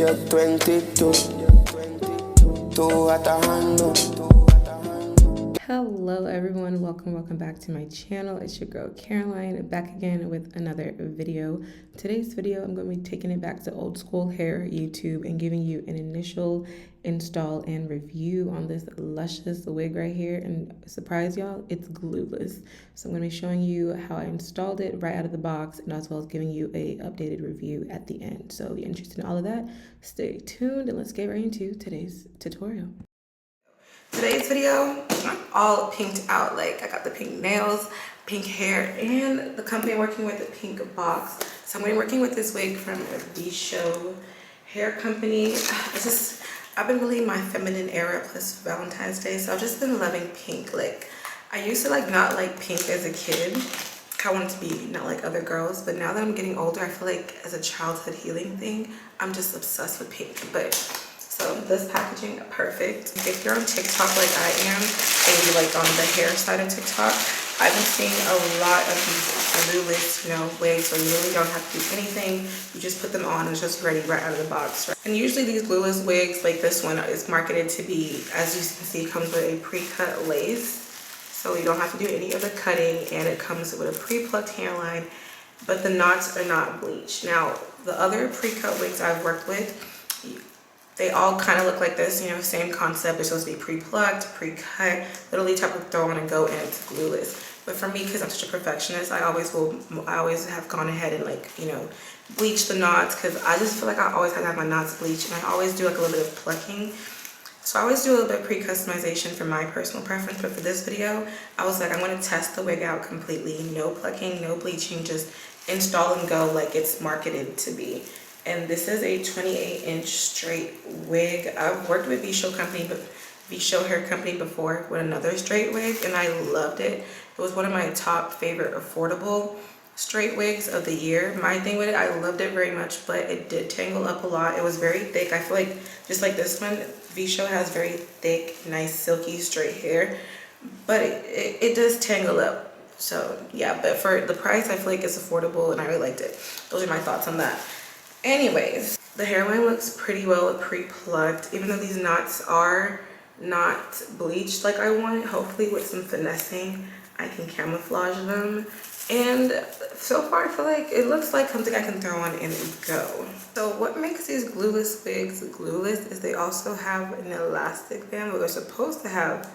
You're 22. Two at a handle. Hello everyone, welcome back to my channel. It's your girl Caroline, back again with another video. Today's video, I'm going to be taking it back to old school hair YouTube and giving you an initial install and review on this luscious wig right here. And surprise y'all, it's glueless. So I'm going to be showing you how I installed it right out of the box, and as well as giving you a updated review at the end. So if you're interested in all of that, stay tuned and let's get right into today's tutorial. Today's video, I'm all pinked out. Like, I got the pink nails, pink hair, and the company I'm working with, the pink box. So I'm going to be working with this wig from Vshow hair company. I've been really in my feminine era plus Valentine's Day, so I've just been loving pink. Like, I used to not like pink as a kid. I wanted to be not like other girls, but now that I'm getting older, I feel like as a childhood healing thing, I'm just obsessed with pink. So this packaging, perfect. If you're on TikTok like I am, and you like on the hair side of TikTok, I've been seeing a lot of these glueless, wigs where you really don't have to do anything. You just put them on and it's just ready right out of the box. Right? And usually these glueless wigs, like this one, is marketed to be, as you can see, comes with a pre-cut lace. So you don't have to do any of the cutting, and it comes with a pre-plucked hairline, but the knots are not bleached. Now, the other pre-cut wigs I've worked with, they all kind of look like this, same concept. They're supposed to be pre-plucked, pre-cut, literally type of throw on and go, and it's glueless. But for me, because I'm such a perfectionist, I always have gone ahead and bleach the knots, because I just feel like I always have to have my knots bleached, and I always do like a little bit of plucking. So I always do a little bit of pre-customization for my personal preference, but for this video, I was like, I'm going to test the wig out completely. No plucking, no bleaching, just install and go like it's marketed to be. And this is a 28-inch straight wig. I've worked with Vshow hair company before with another straight wig, and I loved it. It was one of my top favorite affordable straight wigs of the year. My thing with it, I loved it very much, but it did tangle up a lot. It was very thick. I feel like just like this one, Vshow has very thick, nice, silky, straight hair, but it does tangle up. So yeah, but for the price, I feel like it's affordable, and I really liked it. Those are my thoughts on that. Anyways, the hairline looks pretty well pre-plucked, even though these knots are not bleached like I want. Hopefully with some finessing, I can camouflage them. And so far, I feel like it looks like something I can throw on and go. So what makes these glueless wigs glueless is they also have an elastic band. Well, they're supposed to have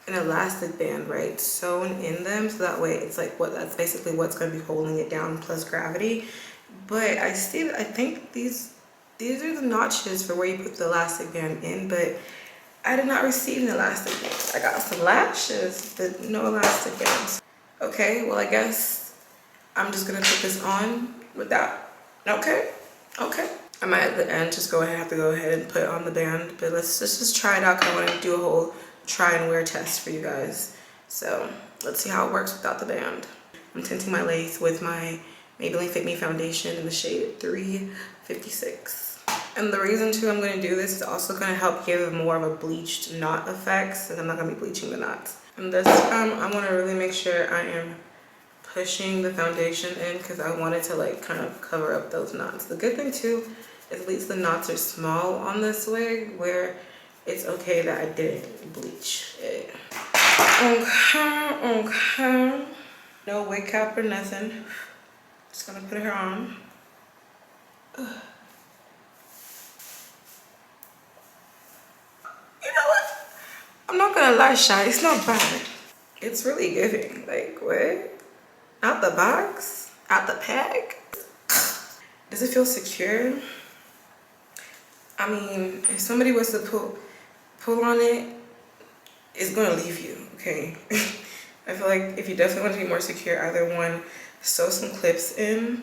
an elastic band, right, sewn in them, so that way it's like that's basically what's going to be holding it down plus gravity. But I think these are the notches for where you put the elastic band in, but I did not receive an elastic band. I got some lashes, but no elastic bands. Okay, well, I guess I'm just gonna put this on without. Okay. I might at the end just have to go ahead and put on the band, but let's just try it out, because I want to do a whole try and wear test for you guys. So let's see how it works without the band. I'm tinting my lace with my Maybelline Fit Me foundation in the shade 356. And the reason too I'm going to do this is also going to help give more of a bleached knot effect, since I'm not going to be bleaching the knots. And this time I want to really make sure I am pushing the foundation in, because I wanted to kind of cover up those knots. The good thing too is at least the knots are small on this wig, where it's okay that I didn't bleach it. Okay. No wig cap or nothing. Just gonna put her on. You know what? I'm not gonna lie, shy. It's not bad. It's really giving. Like, what? Out the box? Out the pack? Does it feel secure? I mean, if somebody was to pull on it, it's gonna leave you, okay? I feel like if you definitely want to be more secure, either one, sew some clips in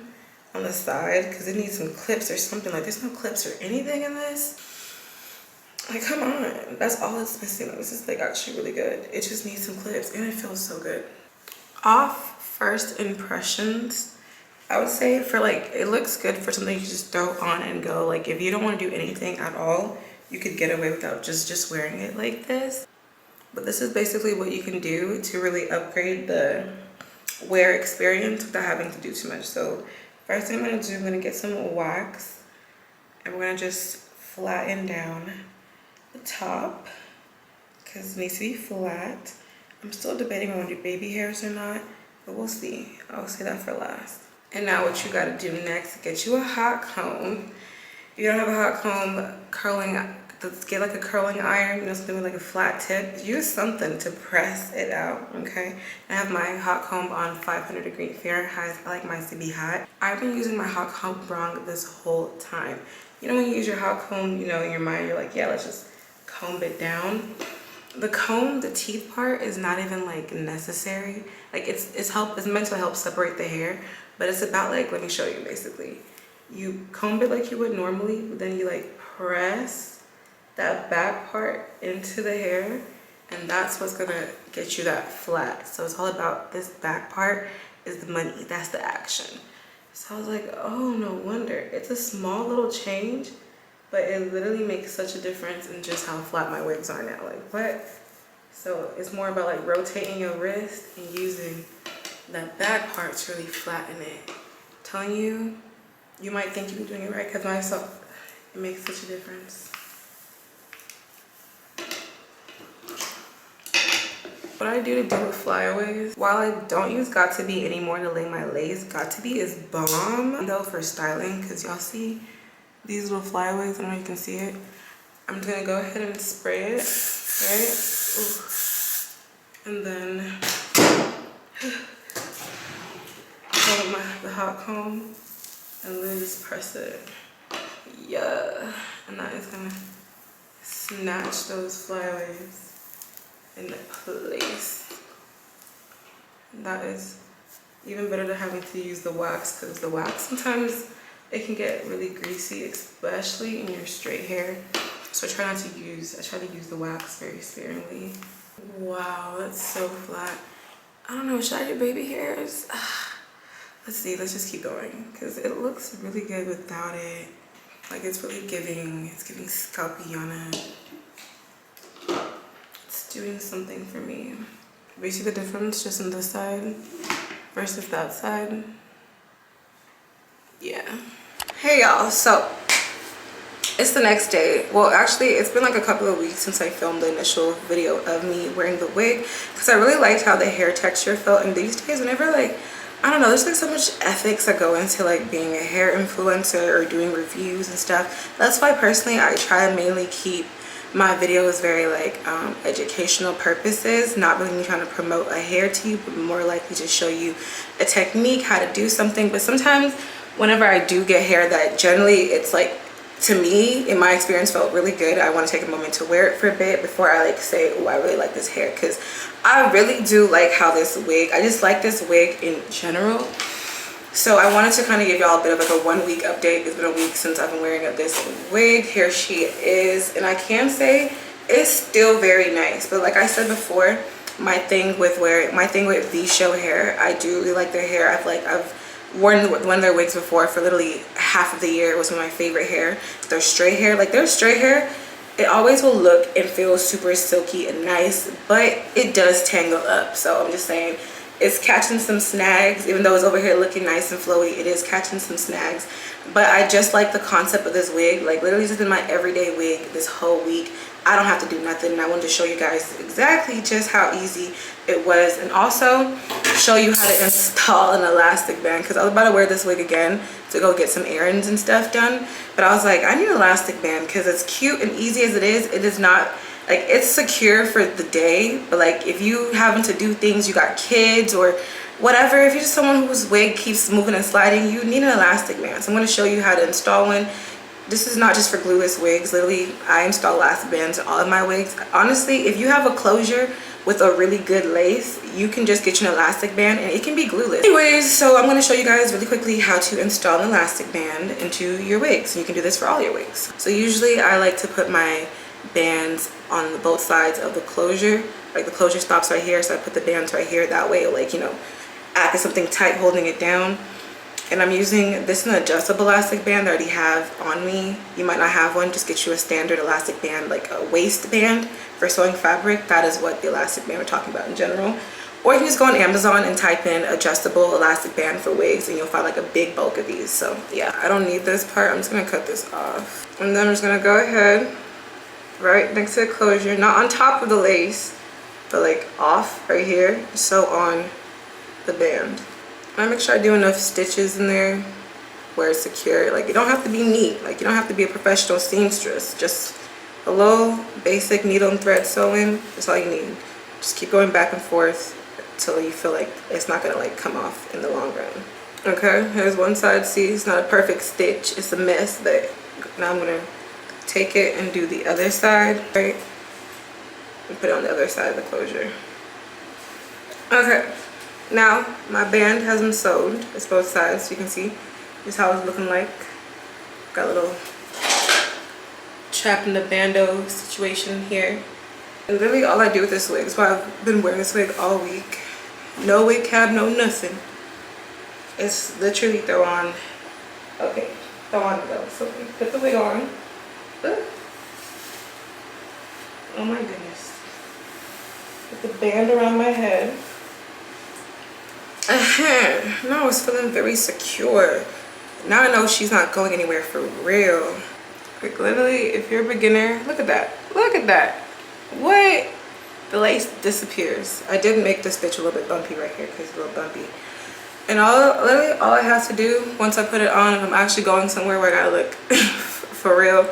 on the side, because it needs some clips or something. Like, there's no clips or anything in this. Like, come on. That's all it's missing. This is actually really good. It just needs some clips, and it feels so good. Off first impressions, I would say it looks good for something you just throw on and go. Like, if you don't want to do anything at all, you could get away without just wearing it like this. But this is basically what you can do to really upgrade the wear experience without having to do too much. So first thing I'm going to do, I'm going to get some wax, And we're gonna just flatten down the top because it needs to be flat. I'm still debating on do baby hairs or not, but we'll see. I'll say that for last. And now what you gotta do next, get you a hot comb. If you don't have a hot comb, get like a curling iron, you know, something with like a flat tip. Use something to press it out, okay? I have my hot comb on 500 Fahrenheit. I like mine to be hot. I've been using my hot comb wrong this whole time. You know when you use your hot comb, you know, in your mind, you're like, yeah, let's just comb it down. The comb, the teeth part is not even like necessary. Like it's meant to help separate the hair, but it's about like, let me show you basically. You comb it like you would normally, but then you like press that back part into the hair, and that's what's gonna get you that flat. So it's all about this back part is the money, that's the action. So I was like, oh, no wonder. It's a small little change, but it literally makes such a difference in just how flat my wigs are now. Like, what? So it's more about like rotating your wrist and using that back part to really flatten it. I'm telling you, you might think you're doing it right, because myself, it makes such a difference. What I do to deal with flyaways, while I don't use Got To Be anymore to lay my lace, Got To Be is bomb though for styling, because y'all see these little flyaways, I don't know if you can see it. I'm just gonna go ahead and spray it, right? Ooh. And then hold the hot comb and then just press it. Yeah, and that is gonna snatch those flyaways in place. That is even better than having to use the wax, because the wax sometimes it can get really greasy, especially in your straight hair. So I try to use the wax very sparingly. Wow, that's so flat. I don't know, should I do baby hairs? Let's see, let's just keep going, because it looks really good without it. Like it's giving scalpiana. Doing something for me. Do you see the difference just on this side versus that side? Yeah. Hey y'all, so it's the next day. Well, actually it's been like a couple of weeks since I filmed the initial video of me wearing the wig, because I really liked how the hair texture felt. And these days, whenever like, I don't know, there's like so much ethics that go into like being a hair influencer or doing reviews and stuff. That's why personally I try to mainly keep my videos very like educational purposes, not really trying to promote a hair to you, but more likely just show you a technique, how to do something. But sometimes whenever I do get hair that generally it's like, to me, in my experience, felt really good, I want to take a moment to wear it for a bit before I like say, oh, I really like this hair, because I really do like how this wig, I just like this wig in general. So I wanted to kind of give y'all a bit of like a 1 week update. It's been a week since I've been wearing this wig. Here she is, and I can say it's still very nice. But like I said before, my thing with Vshow hair, I do really like their hair. I've worn one of their wigs before for literally half of the year. It was one of my favorite hair. Their straight hair, like their straight hair, it always will look and feel super silky and nice, but it does tangle up. So I'm just saying, it's catching some snags. Even though it's over here looking nice and flowy, it is catching some snags. But I just like the concept of this wig. Like literally just in my everyday wig this whole week. I don't have to do nothing, and I wanted to show you guys exactly just how easy it was, and also show you how to install an elastic band, because I was about to wear this wig again to go get some errands and stuff done, but I was like, I need an elastic band, because as cute and easy as it is not like, it's secure for the day, but like if you having to do things, you got kids or whatever, if you're just someone whose wig keeps moving and sliding, you need an elastic band. So I'm going to show you how to install one. This is not just for glueless wigs. Literally, I install elastic bands in all of my wigs. Honestly, if you have a closure with a really good lace, you can just get you an elastic band and it can be glueless. Anyways, so I'm going to show you guys really quickly how to install an elastic band into your wigs. And you can do this for all your wigs. So usually I like to put my bands on both sides of the closure. Like the closure stops right here, so I put the bands right here. That way, like, you know, act as something tight holding it down. And I'm using this, an adjustable elastic band that I already have on me. You might not have one, just get you a standard elastic band, like a waistband for sewing fabric. That is what the elastic band we're talking about in general. Or you can just go on Amazon and type in adjustable elastic band for wigs and you'll find like a big bulk of these. So yeah, I don't need this part. I'm just gonna cut this off. And then I'm just gonna go ahead right next to the closure, not on top of the lace, but like off right here, so on the band. I make sure I do enough stitches in there where it's secure. Like, you don't have to be neat, like you don't have to be a professional seamstress. Just a low basic needle and thread sewing, that's all you need. Just keep going back and forth until you feel like it's not gonna like come off in the long run. Okay, here's one side. See, it's not a perfect stitch, it's a mess, but now I'm gonna take it and do the other side, right? And put it on the other side of the closure. Okay, now my band has been sewed. It's both sides, so you can see this is how it's looking like. Got a little trap in the bando situation here. And literally all I do with this wig is why I've been wearing this wig all week. No wig cap, no nothing. It's literally throw on, okay, throw on though. So put the wig on. Oh my goodness. Put the band around my head. Now I was feeling very secure. Now I know she's not going anywhere for real. Like literally, if you're a beginner, look at that. Look at that. What? The lace disappears. I did make the stitch a little bit bumpy right here because it's a little bumpy. And literally all I have to do once I put it on, if I'm actually going somewhere where I gotta look for real.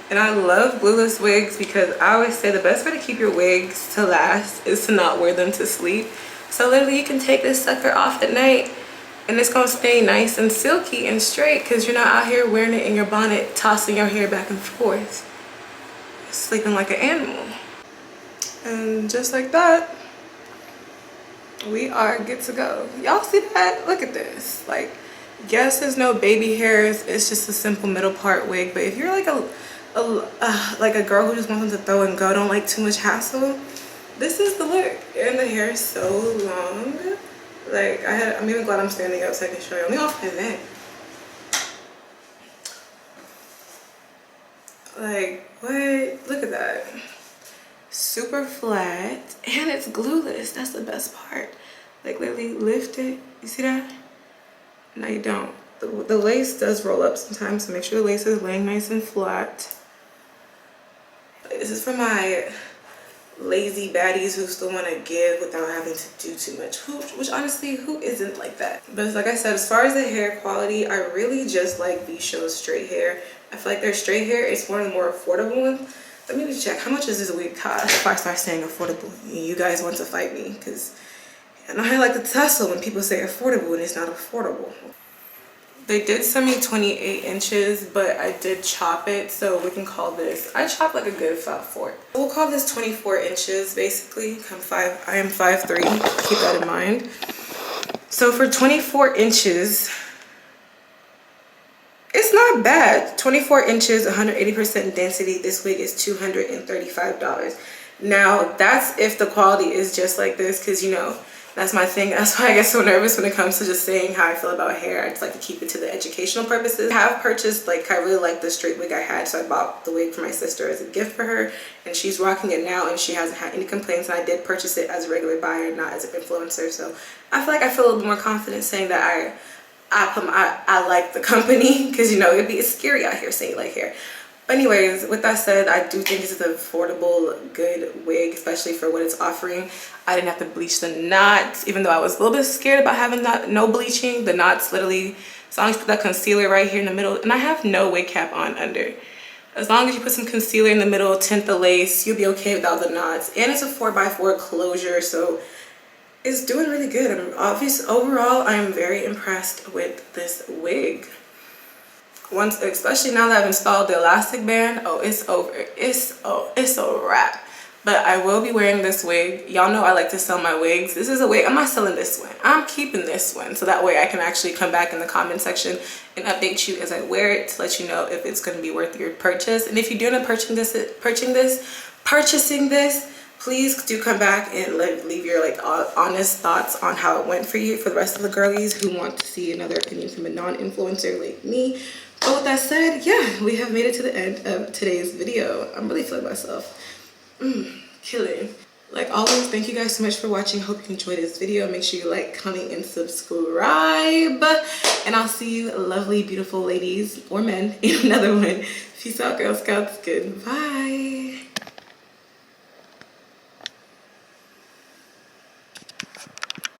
And I love glueless wigs because I always say the best way to keep your wigs to last is to not wear them to sleep. So literally you can take this sucker off at night and it's gonna stay nice and silky and straight because you're not out here wearing it in your bonnet, tossing your hair back and forth, sleeping like an animal. And just like that, we are good to go. Y'all see that? Look at this. Like, yes, there's no baby hairs, it's just a simple middle part wig, but if you're like a girl who just wants them to throw and go, don't like too much hassle, this is the look. And the hair is so long. Like, I'm even glad I'm standing up so I can show you. Let me off my vent. Like, what? Look at that. Super flat, and it's glueless. That's the best part. Like, literally lift it. You see that? No, you don't. The lace does roll up sometimes, so make sure the lace is laying nice and flat. This is for my lazy baddies who still want to give without having to do too much. Which honestly, who isn't like that? But like I said, as far as the hair quality, I really just like Vshow's straight hair. I feel like their straight hair is one of the more affordable ones. Let me just check. How much does this wig cost before I start saying affordable? You guys want to fight me because I know I like to tussle when people say affordable and it's not affordable. They did send me 28 inches, but I did chop it, so we can call this, I chopped like a good 5'4". We'll call this 24 inches basically. I am 5'3", keep that in mind. So for 24 inches, it's not bad. 24 inches, 180% density. This wig is $235. Now, that's if the quality is just like this, because, you know, that's my thing. That's why I get so nervous when it comes to just saying how I feel about hair. I just like to keep it to the educational purposes. I have purchased, like, I really like the straight wig I had, so I bought the wig for my sister as a gift for her, and she's rocking it now, and she hasn't had any complaints, and I did purchase it as a regular buyer, not as an influencer, so I feel like I feel a little bit more confident saying that I like the company, because, you know, it's scary out here saying you like hair. But anyways, with that said, I do think this is an affordable, good wig, especially for what it's offering. I didn't have to bleach the knots, even though I was a little bit scared about having no bleaching. The knots literally, as long as you put that concealer right here in the middle, and I have no wig cap on under. As long as you put some concealer in the middle, tint the lace, you'll be okay without the knots. And it's a 4x4 closure, so it's doing really good. Overall, I am very impressed with this wig. Especially now that I've installed the elastic band, oh, it's over. It's a wrap. But I will be wearing this wig. Y'all know I like to sell my wigs. This is a wig. I'm not selling this one. I'm keeping this one, so that way I can actually come back in the comment section and update you as I wear it to let you know if it's going to be worth your purchase. And if you're doing purchasing this, please do come back and leave your like honest thoughts on how it went for you, for the rest of the girlies who want to see another opinion from a non-influencer like me. But with that said, yeah, we have made it to the end of today's video. I'm really feeling myself. Killing. Like always, thank you guys so much for watching. Hope you enjoyed this video. Make sure you like, comment, and subscribe. And I'll see you lovely, beautiful ladies or men in another one. Peace out, Girl Scouts. Goodbye.